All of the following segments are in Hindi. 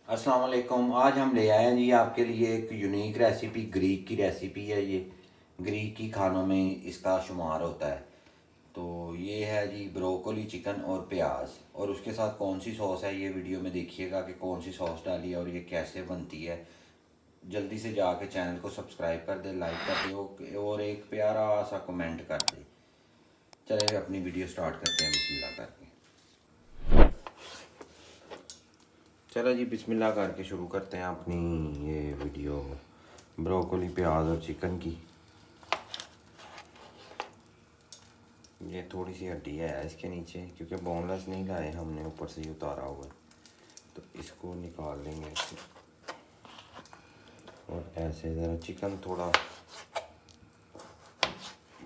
अस्सलाम वालेकुम। आज हम ले आए हैं जी आपके लिए एक यूनिक रेसिपी, ग्रीक की रेसिपी है। ये ग्रीक की खानों में इसका शुमार होता है। तो ये है जी ब्रोकली चिकन और प्याज, और उसके साथ कौन सी सॉस है ये वीडियो में देखिएगा कि कौन सी सॉस डाली है और ये कैसे बनती है। जल्दी से जाके चैनल को सब्सक्राइब कर दे, लाइक कर दे और एक प्यारा सा कमेंट कर दे। चलिए अपनी वीडियो स्टार्ट करते हैं बिस्मिल्लाह करके। चलो जी बिस्मिल्लाह करके शुरू करते हैं अपनी ये वीडियो ब्रोकली प्याज और चिकन की। ये थोड़ी सी हड्डी है इसके नीचे, क्योंकि बोनलेस नहीं लाए हमने, ऊपर से ही उतारा हुआ है, तो इसको निकाल लेंगे इससे। और ऐसे ज़रा चिकन थोड़ा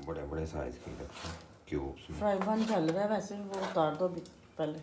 बड़े बड़े साइज़ की रखें क्यूब्स में। फ्राई पैन चल रहा है वैसे, वो उतार दो अभी पहले।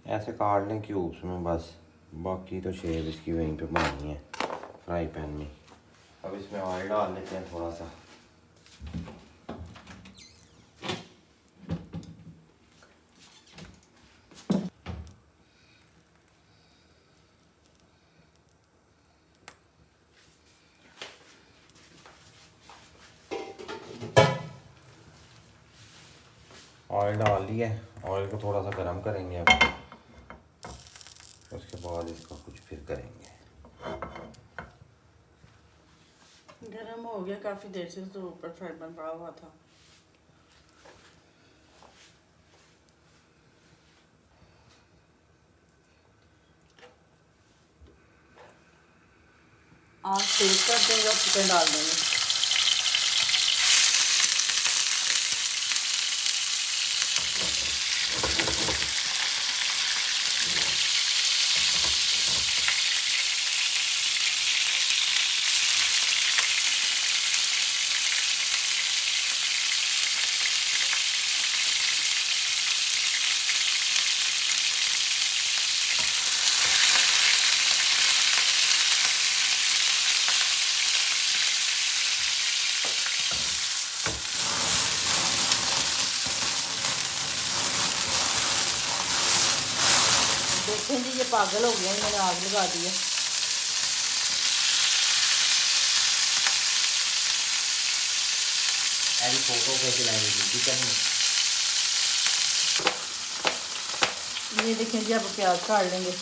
ऐसे काट लें क्यूब्स में बस, बाकी तो शेप इसकी वहीं पे बनानी है फ्राई पैन में। अब इसमें ऑयल डाल लेते हैं थोड़ा सा। ऑयल डाल दिया, ऑयल को थोड़ा सा गर्म करेंगे अब, उसके बाद इसका कुछ फिर करेंगे। गर्म हो गया काफ़ी देर से, तो ऊपर फ्राई पैन पड़ा हुआ था। आँच तेज कर देंगे और चिकन डाल देंगे। देखें जी, ये पागल हो गया, मैंने आग लगा दी है। ऐसी फोटो कैसे लाएंगे चिकन में? ये देखें जी, अब प्याज काट लेंगे।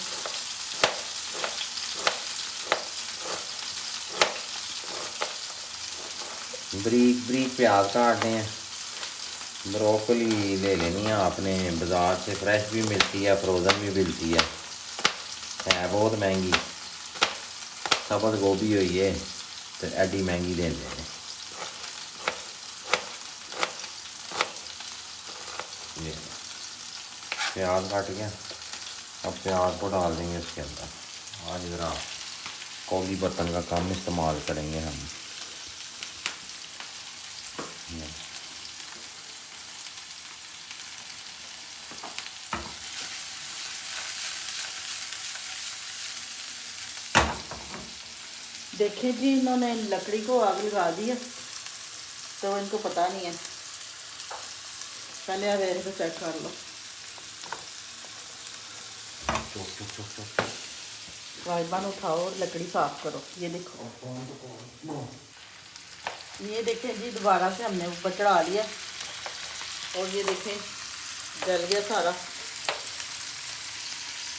ब्रीक ब्रीक प्याज काटने हैं। ब्रोकली ले लेनी है आपने, बाज़ार से फ्रेश भी मिलती है, फ्रोज़न भी मिलती है बहुत महंगी। सब्ज़ गोभी हुई है तो एडी महंगी दे दें। ये प्याज काट गया, अब प्याज को डाल देंगे इसके अंदर। आज ज़रा कौली बर्तन का कम इस्तेमाल करेंगे हम। देखें जी, इन्होंने लकड़ी को आग लगा दी है, तो इनको पता नहीं है। पहले आप इनको चेक कर लो। फ्राई पैन उठाओ और लकड़ी साफ करो। ये देखो, ये देखें जी, दोबारा से हमने ऊपर चढ़ा लिया और ये देखें जल गया सारा,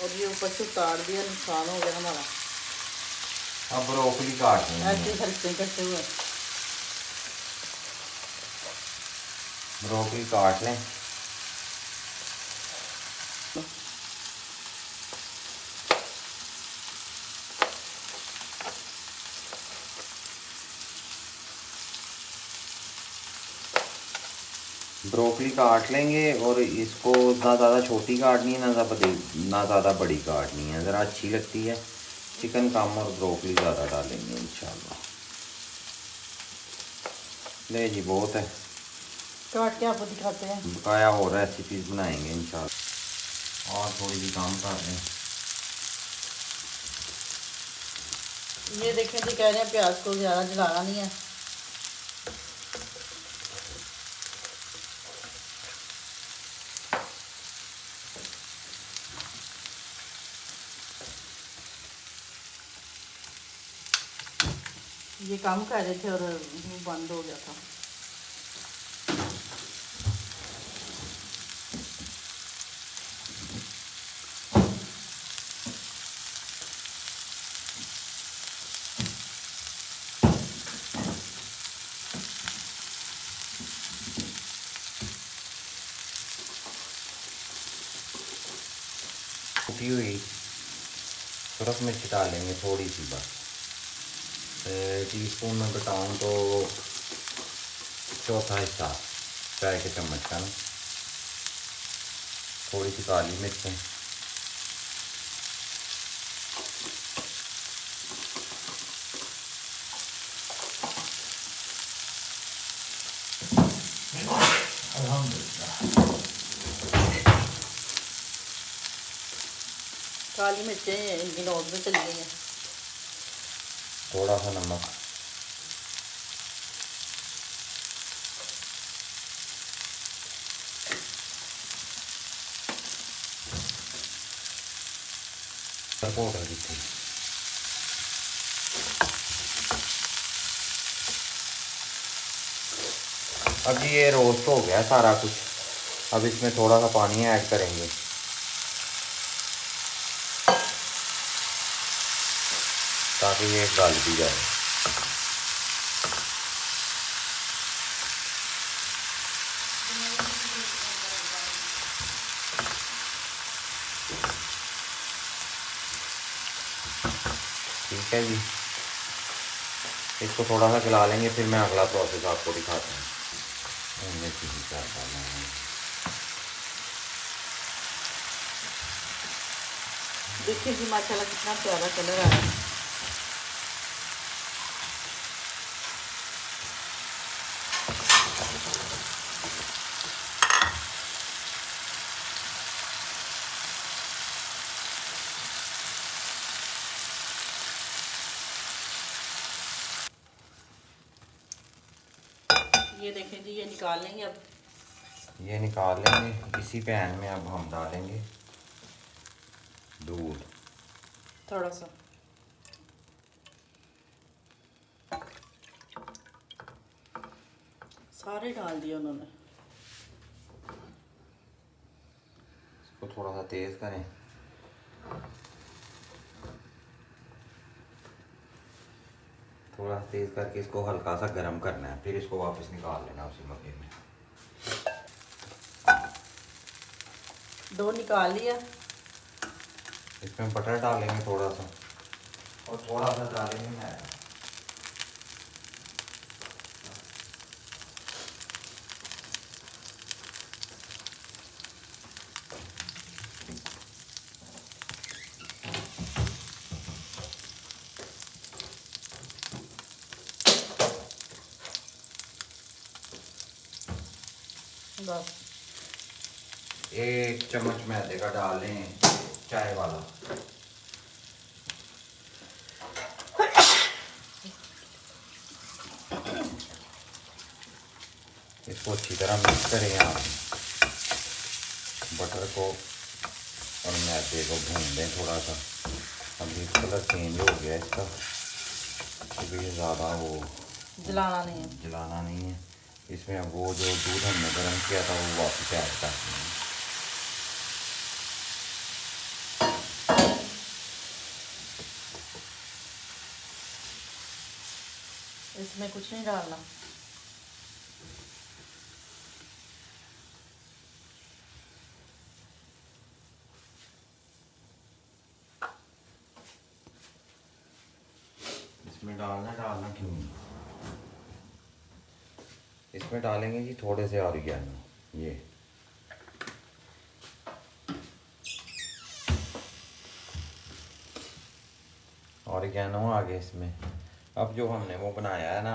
और ये ऊपर से उतार दिया, नुकसान हो गया हमारा। अब ब्रोकली काट लेंगे, ऐसे हल्के करते हुए ब्रोकली काट लें। ब्रोकली काट लेंगे और इसको ना ज़्यादा छोटी काटनी है, ना ज़्यादा बड़ी काटनी है, ज़रा अच्छी लगती है। चिकन कम और ब्रोकली ज़्यादा डालेंगे इंशाल्लाह। ले जी बहुत है। काट के आपको दिखाते हैं। बकाया और रेसिपीज बनाएंगे इंशाल्लाह। और थोड़ी सी काम कर रहे हैं। ये देखें जी, कह रहे हैं प्याज को ज़्यादा जलाना नहीं है। ये काम कर रहे थे और वो बंद हो गया था। कुटी हुई सुरख मिर्च डालेंगे थोड़ी सी बस। टीस्पून में बताऊँ तो चौथा हिस्सा चाय के चम्मच का ना। थोड़ी सी काली मिर्चें, काली मिर्चें इनकी नोट में चली गई हैं। थोड़ा सा नमक, पाउडर की थी। अब जी ये रोस्ट हो गया सारा कुछ। अब इसमें थोड़ा सा पानी ऐड करेंगे ताकि ये गल भी जाए। ठीक है जी, इसको थोड़ा सा खिला लेंगे, फिर मैं अगला प्रोसेस आपको दिखाता हूँ। देखिए जी माशाल्लाह कितना प्यारा कलर आया है। ये देखें जी, ये निकाल लेंगे अब। ये निकाल लेंगे। इसी पैन में अब हम डालेंगे दूध थोड़ा सा। सारे डाल दिए उन्होंने। इसको थोड़ा सा तेज़ करें। थोड़ा सा तेज़ करके इसको हल्का सा गर्म करना है, फिर इसको वापस निकाल लेना उसी मग्गे में। दो निकाल लिया। इसमें बटर डालेंगे थोड़ा सा, और थोड़ा सा डालेंगे मैदा। बस 1 चम्मच मैदे का डालें, चाय वाला। इसको अच्छी तरह मिक्स करें आप। बटर को और मैदे को भून दें थोड़ा सा। अभी कलर चेंज हो गया इसका, क्योंकि ज़्यादा वो जलाना नहीं है। इसमें अब वो जो दूध हमने गर्म किया था वो वापस ऐड कर देंगे। इसमें कुछ नहीं डालना। इसमें डालना क्यों नहीं? इसमें डालेंगे जी थोड़े से ऑरिगेनो। ये ऑरिगेनो आ गया इसमें। अब जो हमने वो बनाया है ना